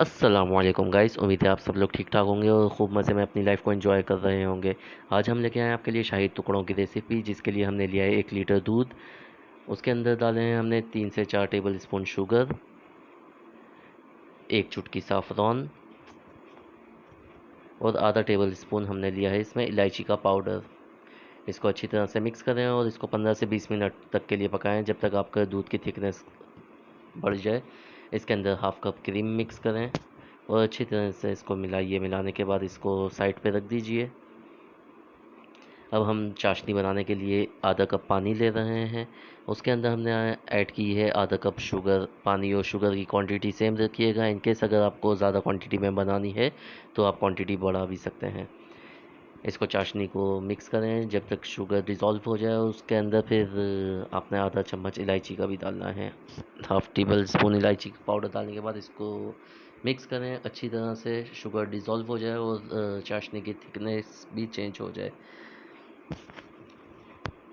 अस्सलाम वालेकुम गाइस, उम्मीद है आप सब लोग ठीक ठाक होंगे और खूब मज़े में अपनी लाइफ को एंजॉय कर रहे होंगे। आज हम लेके आए हैं आपके लिए शाही टुकड़ों की रेसिपी, जिसके लिए हमने लिया है 1 लीटर दूध। उसके अंदर डाले हैं हमने 3 से 4 टेबल स्पून शुगर, 1 चुटकी साफ़रान और आधा टेबल स्पून हमने लिया है इसमें इलायची का पाउडर। इसको अच्छी तरह से मिक्स करें और इसको 15 से 20 मिनट तक के लिए पकाएं, जब तक आपका दूध की थिकनेस बढ़ जाए। इसके अंदर हाफ कप क्रीम मिक्स करें और अच्छी तरह से इसको मिलाइए। मिलाने के बाद इसको साइड पे रख दीजिए। अब हम चाशनी बनाने के लिए आधा कप पानी ले रहे हैं। उसके अंदर हमने ऐड की है आधा कप शुगर। पानी और शुगर की क्वांटिटी सेम रखिएगा। इन केस अगर आपको ज़्यादा क्वांटिटी में बनानी है तो आप क्वांटिटी बढ़ा भी सकते हैं। इसको चाशनी को मिक्स करें जब तक शुगर डिज़ोल्व हो जाए। उसके अंदर फिर आपने आधा चम्मच इलायची का भी डालना है। हाफ टेबल स्पून इलायची का पाउडर डालने के बाद इसको मिक्स करें अच्छी तरह से। शुगर डिज़ोल्व हो जाए और चाशनी की थिकनेस भी चेंज हो जाए।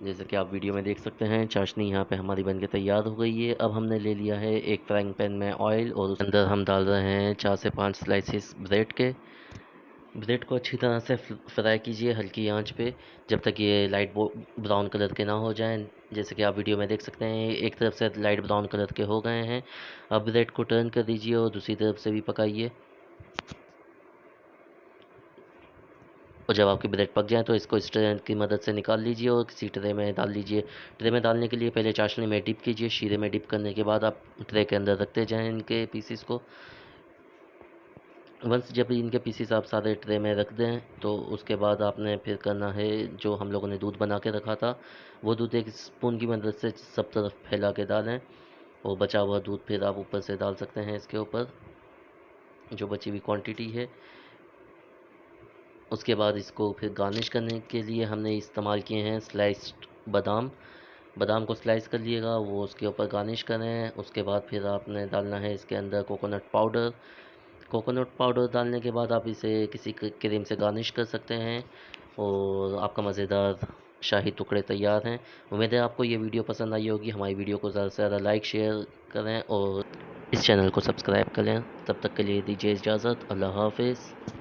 जैसे कि आप वीडियो में देख सकते हैं, चाशनी यहाँ पे हमारी बनके तैयार हो गई है। अब हमने ले लिया है एक फ्राइंग पैन में ऑयल और उसके अंदर हम डाल रहे हैं 4 से 5 स्लाइसिस ब्रेड के। ब्रेड को अच्छी तरह से फ्राई कीजिए हल्की आंच पे, जब तक ये लाइट ब्राउन कलर के ना हो जाएं। जैसे कि आप वीडियो में देख सकते हैं, एक तरफ से लाइट ब्राउन कलर के हो गए हैं। अब ब्रेड को टर्न कर दीजिए और दूसरी तरफ से भी पकाइए। और जब आपकी ब्रेड पक जाए तो इसको स्ट्रेनर की मदद से निकाल लीजिए और किसी ट्रे में डाल लीजिए। ट्रे में डालने के लिए पहले चाशनी में डिप कीजिए। शीरे में डिप करने के बाद आप ट्रे के अंदर रखते जाएं इनके पीसीस को। वंस जब इनके पीसीस आप सारे ट्रे में रख दें तो उसके बाद आपने फिर करना है, जो हम लोगों ने दूध बना के रखा था वो दूध एक स्पून की मदद से सब तरफ फैला के डालें। और बचा हुआ दूध फिर आप ऊपर से डाल सकते हैं इसके ऊपर, जो बची हुई क्वांटिटी है। उसके बाद इसको फिर गार्निश करने के लिए हमने इस्तेमाल किए हैं स्लाइस्ड बादाम। बादाम को स्लाइस कर लिएगा, वो उसके ऊपर गार्निश करें। उसके बाद फिर आपने डालना है इसके अंदर कोकोनट पाउडर। कोकोनट पाउडर डालने के बाद आप इसे किसी क्रीम से गार्निश कर सकते हैं और आपका मज़ेदार शाही टुकड़े तैयार हैं। उम्मीद है आपको ये वीडियो पसंद आई होगी। हमारी वीडियो को ज़्यादा से ज़्यादा लाइक शेयर करें और इस चैनल को सब्सक्राइब करें। तब तक के लिए दीजिए इजाज़त। अल्लाह हाफिज़।